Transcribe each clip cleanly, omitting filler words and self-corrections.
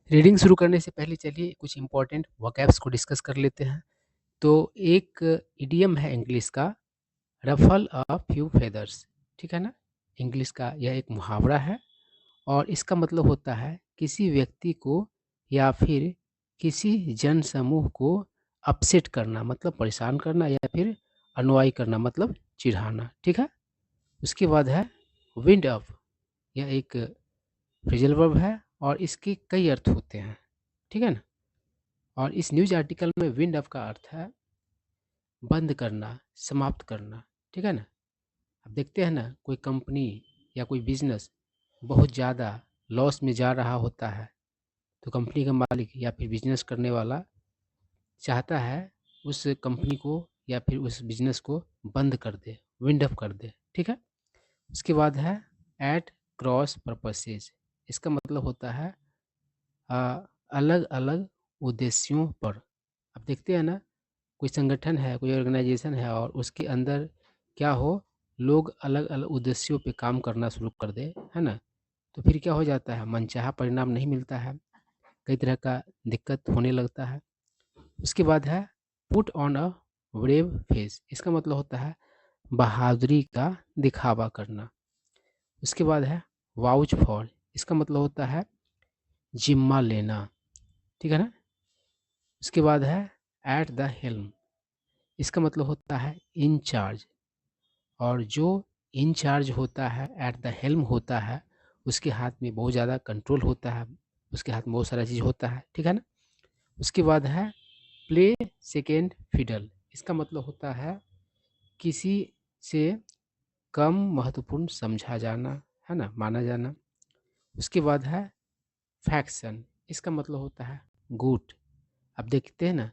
Reading शुरू करने से पहले चलिए कुछ इम्पोर्टेंट वोकैब्स को डिस्कस कर लेते हैं। तो एक इडियम है इंग्लिश का, रफल अ फ्यू फेदर्स, ठीक है ना? इंग्लिश का यह एक मुहावरा है और इसका मतलब होता है किसी व्यक्ति को या फिर किसी जन समूह को अपसेट करना मतलब परेशान करना या फिर अनवाई करना मतलब चिढ़ाना, ठीक है? उसके बाद है विंड अप, यह एक फ्रेजल वर्ब है और इसके कई अर्थ होते हैं, ठीक है ना? और इस न्यूज़ आर्टिकल में विंड अप का अर्थ है बंद करना, समाप्त करना, ठीक है ना? अब देखते हैं ना, कोई कंपनी या कोई बिजनेस बहुत ज़्यादा लॉस में जा रहा होता है, तो कंपनी का मालिक या फिर बिजनेस करने वाला चाहता है उस कंपनी को या फिर उस बिजनेस को बंद कर दे, विंड अप कर दे, ठीक है? उसके बाद है एट क्रॉस पर्पसेस, इसका मतलब होता है अलग अलग उद्देश्यों पर। अब देखते हैं ना, कोई संगठन है, कोई ऑर्गेनाइजेशन है और उसके अंदर क्या हो, लोग अलग अलग उद्देश्यों पे काम करना शुरू कर दे, है ना? तो फिर क्या हो जाता है, मनचाहा परिणाम नहीं मिलता है, कई तरह का दिक्कत होने लगता है। उसके बाद है put on a brave face, इसका मतलब होता है बहादुरी का दिखावा करना। उसके बाद है वाउच फॉर, इसका मतलब होता है जिम्मा लेना, ठीक है ना? उसके बाद है एट द हेल्म, इसका मतलब होता है इन चार्ज, और जो इंचार्ज होता है, एट द हेल्म होता है, उसके हाथ में बहुत ज़्यादा कंट्रोल होता है, उसके हाथ में बहुत सारा चीज़ होता है, ठीक है ना? उसके बाद है प्ले सेकेंड फिडल, इसका मतलब होता है किसी से कम महत्वपूर्ण समझा जाना, है ना, माना जाना। उसके बाद है फैक्शन, इसका मतलब होता है गुट। अब देखते हैं ना,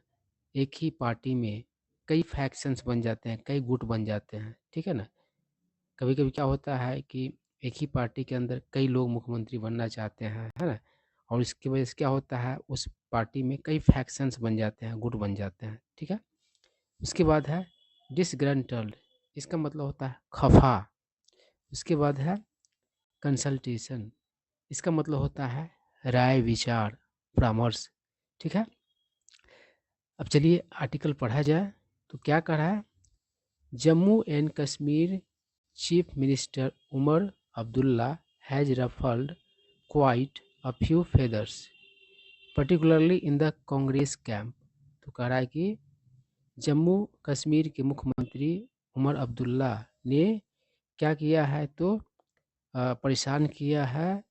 एक ही पार्टी में कई फैक्शंस बन जाते हैं, कई गुट बन जाते हैं, ठीक है ना? कभी कभी क्या होता है कि एक ही पार्टी के अंदर कई लोग मुख्यमंत्री बनना चाहते हैं, है ना? और इसकी वजह से क्या होता है, उस पार्टी में कई फैक्शंस बन जाते हैं, गुट बन जाते हैं, ठीक है? उसके बाद है डिसग्रंटल्ड, इसका मतलब होता है खफा। उसके बाद है कंसल्टेशन, इसका मतलब होता है राय विचार परामर्श, ठीक है? अब चलिए आर्टिकल पढ़ा जाए। तो क्या कह रहा है, Jammu and Kashmir chief minister Omar Abdullah has ruffled quite a few feathers particularly in the Congress camp. तो कह रहा है कि जम्मू कश्मीर के मुख्यमंत्री उमर अब्दुल्ला ने क्या किया है, तो परेशान किया है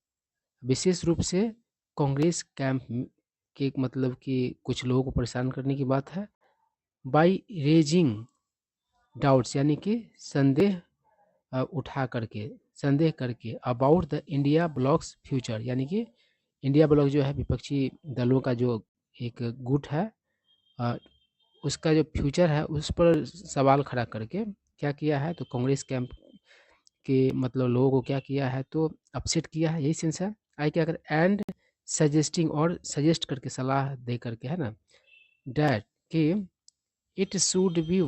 विशेष रूप से कांग्रेस कैंप के, मतलब कि कुछ लोगों को परेशान करने की बात है, बाई रेजिंग डाउट्स, यानी कि संदेह उठा करके, संदेह करके about the India blocks future, यानी कि इंडिया ब्लॉक जो है विपक्षी दलों का जो एक गुट है, अ, उसका जो फ्यूचर है उस पर सवाल खड़ा करके क्या किया है, तो कांग्रेस कैंप के मतलब लोगों को क्या किया है, तो अपसेट किया है, यही सेंस है। आई क्या कर एंड सजेस्टिंग, और सजेस्ट करके सलाह दे करके, है ना, डैट कि it should be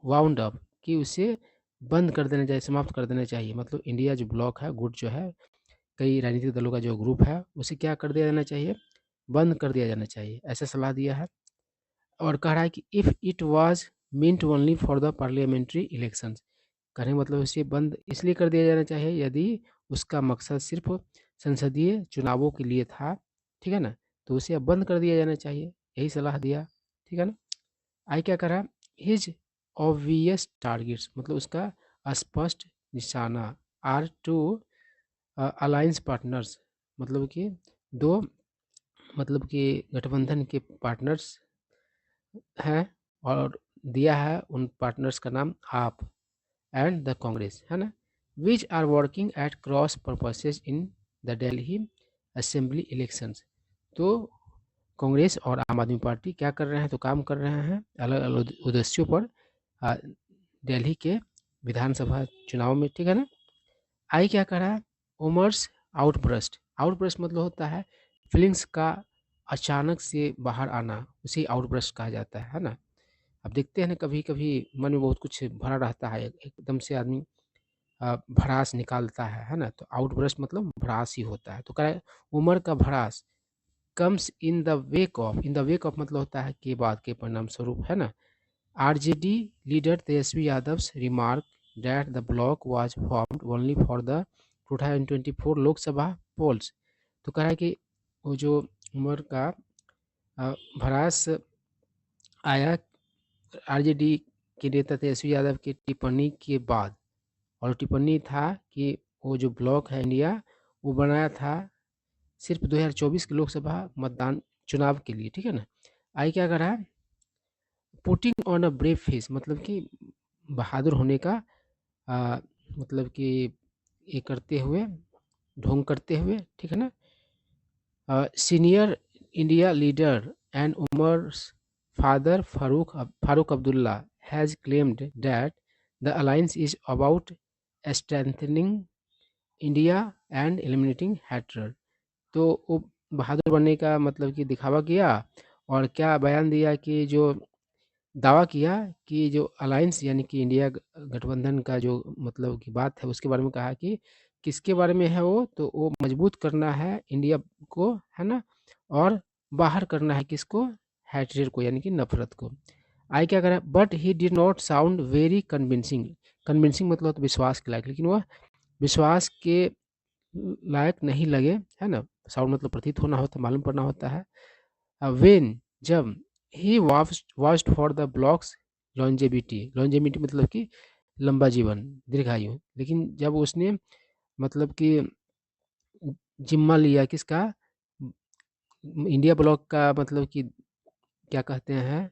wound up, कि उसे बंद कर देना चाहिए, समाप्त कर देना चाहिए। मतलब इंडिया जो ब्लॉक है, गुट जो है, कई राजनीतिक दलों का जो ग्रुप है, उसे क्या कर दिया जाना चाहिए, बंद कर दिया जाना चाहिए, ऐसा सलाह दिया है। और कह रहा है कि if it was meant only for the parliamentary elections, कहने का मतलब इसे बंद इसलिए कर दिया जाना चाहिए यदि उसका मकसद सिर्फ संसदीय चुनावों के लिए था, ठीक है ना, तो उसे अब बंद कर दिया जाना चाहिए, यही सलाह दिया, ठीक है ना? आई क्या करा, हिज ऑब्वियस टारगेट्स, मतलब उसका स्पष्ट निशाना, आर टू अलायंस पार्टनर्स, मतलब कि दो, मतलब कि गठबंधन के पार्टनर्स हैं, और दिया है उन पार्टनर्स का नाम आप एंड द कांग्रेस, है ना, which are working at cross purposes in the Delhi assembly elections. तो कांग्रेस और आम आदमी पार्टी क्या कर रहे हैं, तो काम कर रहे हैं अलग अलग उद्देश्यों पर दिल्ली के विधानसभा चुनाव में, ठीक है ना? आई क्या कर रहा है, उमर्स आउटब्रस्ट, आउटब्रस्ट मतलब होता है फीलिंग्स का अचानक से बाहर आना, उसे आउटब्रस्ट कहा जाता है ना? अब देखते हैं ना, कभी कभी मन में बहुत कुछ भरा रहता है, एकदम से आदमी भड़ास निकालता है ना? तो आउटब्रस्ट मतलब भड़ास ही होता है। तो कह रहा है उमर का भड़ास comes in the wake of मतलब होता है के बाद, के परिणाम स्वरूप, है ना। RJD leader Tejashwi Yadav's remark that the block was formed only for the 2024 Lok Sabha polls. तो कह रहा है कि वो जो उमर का भड़ास आया आरजेडी के नेता तेजस्वी यादव की टिप्पणी के बाद, और टिप्पणी था कि वो जो ब्लॉक है इंडिया, वो बनाया था सिर्फ 2024 के लोकसभा मतदान चुनाव के लिए, ठीक है ना। आई क्या कर रहा है, putting on a brave face, मतलब कि बहादुर होने का मतलब कि ये करते हुए, ढोंग करते हुए, ठीक है ना। Senior India leader and Omar's father Farooq Abdullah has claimed that the alliance is about strengthening India and eliminating hatred। तो वो बहादुर बनने का मतलब कि दिखावा किया, और क्या बयान दिया कि जो दावा किया कि जो अलायंस यानी कि इंडिया गठबंधन का जो मतलब की बात है, उसके बारे में कहा कि किसके बारे में है वो, तो वो मजबूत करना है इंडिया को, है ना, और बाहर करना है किसको, हैट्रेड को, यानी कि नफरत को। आई क्या करा, but he did not sound very convincing. Convincing मतलब तो विश्वास के लायक, लेकिन वह विश्वास के लायक नहीं लगे, है ना। साउंड मतलब प्रतीत होना होता, मालूम पड़ना होता है। वेन जब ही वाच्ड फॉर द ब्लॉक्स लॉन्जेबिलिटी मतलब कि लंबा जीवन, दीर्घायु, लेकिन जब उसने मतलब कि जिम्मा लिया किसका, इंडिया ब्लॉक का, मतलब कि क्या कहते हैं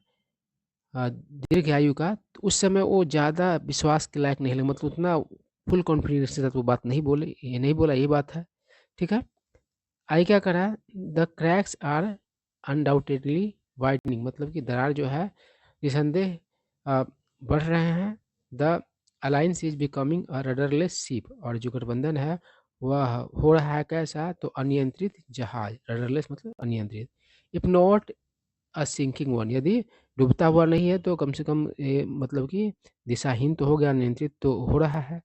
दीर्घायु का, तो उस समय वो ज़्यादा विश्वास के लायक नहीं लगे, मतलब उतना फुल कॉन्फिडेंस के साथ वो बात नहीं बोले, ये नहीं बोला, ये बात है, ठीक है। आई क्या करा, the cracks are undoubtedly widening, मतलब कि दरार जो है निसंदेह बढ़ रहे हैं। The alliance is becoming a rudderless ship, और जो गठबंधन है वह हो रहा है कैसा, तो अनियंत्रित जहाज, रडरलेस मतलब अनियंत्रित। If not a sinking one, यदि डूबता हुआ नहीं है तो कम से कम मतलब कि दिशाहीन तो हो गया, नियंत्रित तो हो रहा है।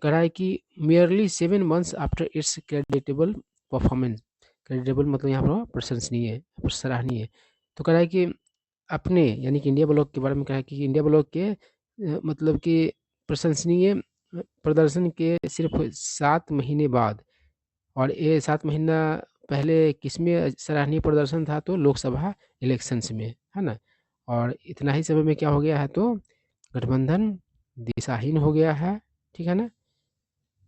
करा है कि merely 7 months after it's creditable performance, creditable मतलब यहाँ पर प्रशंसनीय, सराहनीय। तो करा है कि अपने यानी कि इंडिया ब्लॉक के बारे में कहा है कि इंडिया ब्लॉक के मतलब कि प्रशंसनीय प्रदर्शन के सिर्फ 7 महीने बाद, और ये 7 महीना पहले किसमें सराहनीय प्रदर्शन था, तो लोकसभा इलेक्शंस में, है ना। और इतना ही समय में क्या हो गया है, तो गठबंधन दिशाहीन हो गया है, ठीक है ना।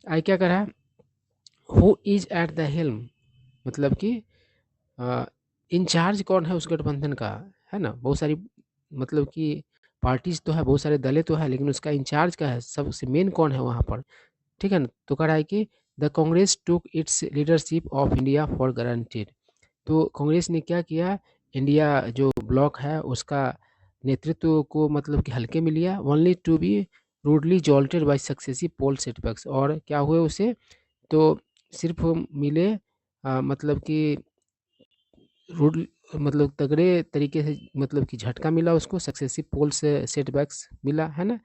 आई क्या करा, who is at the helm, मतलब कि इंचार्ज कौन है उस गठबंधन का, है ना। बहुत सारी मतलब कि पार्टीज तो है, बहुत सारे दलें तो है, लेकिन उसका इंचार्ज का है, सबसे मेन कौन है वहाँ पर, ठीक है ना। तो कह रहा है कि the Congress took its leadership of India for guaranteed. तो कांग्रेस ने क्या किया, इंडिया जो ब्लॉक है उसका नेतृत्व को मतलब कि हल्के में लिया, only to be rudely jolted by successive poll setbacks. और क्या हुए उसे, तो सिर्फ मिले मतलब कि रूड मतलब तगड़े तरीके से, मतलब कि झटका मिला उसको, सक्सेसिव पोल से सेटबैक्स मिला, है ना,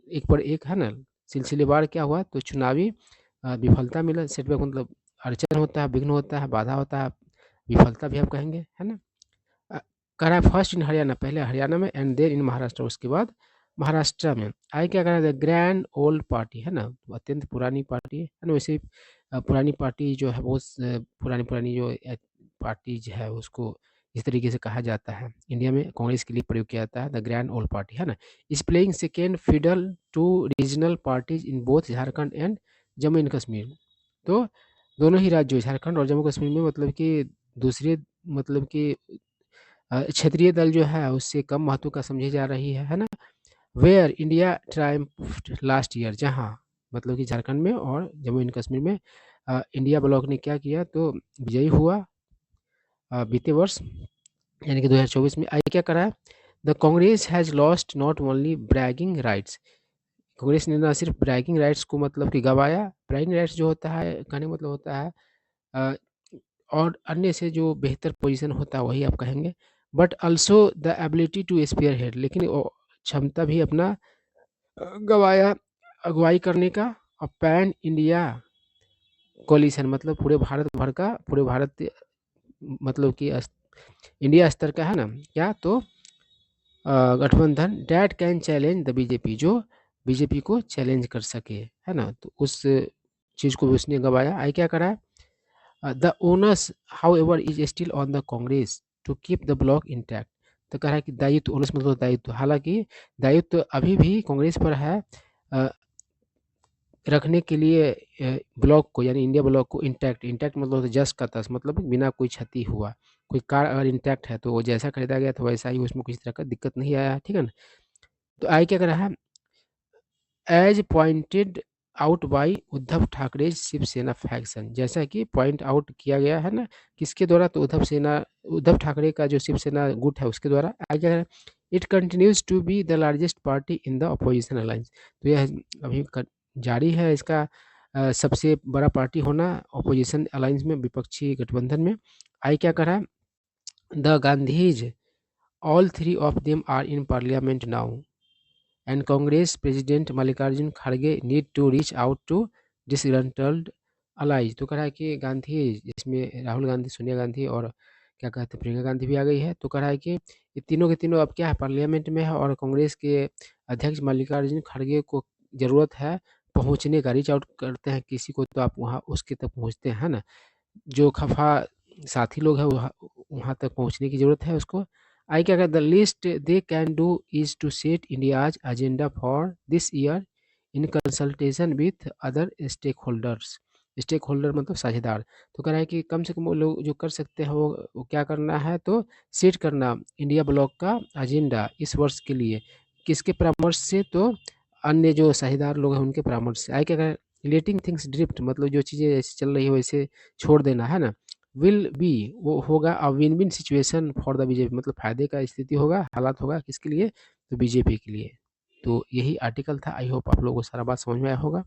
एक पर एक, है ना, सिलसिलेवार क्या हुआ, तो चुनावी विफलता मिला। सेटबैक मतलब अड़चन होता है, विघ्न होता है, बाधा होता है, विफलता भी आप कहेंगे, है ना। अ, कह रहा है फर्स्ट इन हरियाणा, पहले हरियाणा में, एंड देन इन महाराष्ट्र, उसके बाद महाराष्ट्र में। आई क्या कह रहा है, ग्रैंड ओल्ड पार्टी, है ना, अत्यंत पुरानी पार्टी है ना। वैसे पुरानी पार्टी जो है बहुत पुरानी पुरानी जो पार्टी है उसको इस तरीके से कहा जाता है, इंडिया में कांग्रेस के लिए प्रयोग किया जाता है, द ग्रैंड ओल्ड पार्टी, है ना। Is playing second fiddle to regional parties in both Jharkhand and Jammu and Kashmir. तो दोनों ही राज्यों झारखंड और जम्मू कश्मीर में मतलब कि दूसरे मतलब कि क्षेत्रीय दल जो है उससे कम महत्व का समझी जा रही है ना। Where India triumphed last year, जहाँ मतलब कि झारखंड में और जम्मू एंड कश्मीर में इंडिया ब्लॉक ने क्या किया, तो विजयी हुआ बीते वर्ष यानी कि 2024 में। आई क्या करा, the Congress has lost not only bragging rights, Congress ने ना सिर्फ ब्रैगिंग राइट्स को मतलब कि गवाया, ब्रैगिंग राइट्स जो होता है कहने का मतलब होता है अ, और अन्य से जो बेहतर पोजीशन होता है वही आप कहेंगे, but also the ability two sphere head, लेकिन क्षमता भी अपना गवाया अगुवाई करने का। और पैन इंडिया कोलिशन मतलब पूरे भारत भर का, पूरे भारत मतलब कि इंडिया स्तर का है ना क्या, तो गठबंधन that can challenge the BJP, जो बीजेपी को चैलेंज कर सके, है ना, तो उस चीज़ को भी उसने गवाया। आई क्या करा, the onus however is still on the Congress to keep the block intact. तो कह रहा है कि दायित्व, ओनर्स मतलब दायित्व, हालांकि दायित्व अभी भी कांग्रेस पर है रखने के लिए ब्लॉक को, यानी इंडिया ब्लॉक को इंटैक्ट, इंटैक्ट मतलब होता है जस का तस, मतलब बिना कोई क्षति हुआ। कोई कार अगर इंटैक्ट है तो वो जैसा खरीदा गया था वैसा ही, उसमें किसी तरह का दिक्कत नहीं आया, ठीक है ना। तो आई क्या कर रहा है, as pointed out by Uddhav Thackeray Shiv Sena faction, जैसा कि पॉइंट आउट किया गया है ना, किसके द्वारा, तो उद्धव ठाकरे का जो शिवसेना गुट है उसके द्वारा। आगे it continues to be the largest party in the opposition alliance, तो यह अभी जारी है इसका सबसे बड़ा पार्टी होना अपोजिशन अलायंस में, विपक्षी गठबंधन में। आई क्या करा, the Gandhis all three of them are in parliament now and Congress president Mallikarjun खड़गे need to reach out to disgruntled allies. तो कह रहा है कि गांधी, जिसमें राहुल गांधी, सोनिया गांधी और क्या कहते हैं प्रियंका गांधी भी आ गई है, तो कह रहा है कि ये तीनों के तीनों अब क्या है, पार्लियामेंट में है, और कांग्रेस के अध्यक्ष मल्लिकार्जुन खड़गे को ज़रूरत है पहुंचने का, रीच आउट करते हैं किसी को तो आप वहाँ उसके तक पहुंचते हैं ना, जो खफा साथी लोग हैं वहाँ वहाँ तक पहुँचने की ज़रूरत है उसको। आई क्या the least they can do is to set India's agenda for this year in consultation with other stakeholders, stakeholder मतलब साझेदार। तो कह रहा है कि कम से कम वो लोग जो कर सकते हैं वो क्या करना है, तो सेट करना इंडिया ब्लॉक का एजेंडा इस वर्ष के लिए, किसके परामर्श से, तो अन्य जो साझेदार लोग हैं उनके परामर्श से। आई क्या कह, लेटिंग थिंग्स ड्रिफ्ट मतलब जो चीज़ें ऐसे चल रही है वैसे छोड़ देना, है ना। विल बी, वो होगा a win win situation for the BJP, मतलब फायदे का स्थिति होगा, हालात होगा किसके लिए, तो बीजेपी के लिए। तो यही आर्टिकल था, आई होप आप लोगों को सारा बात समझ में आया होगा।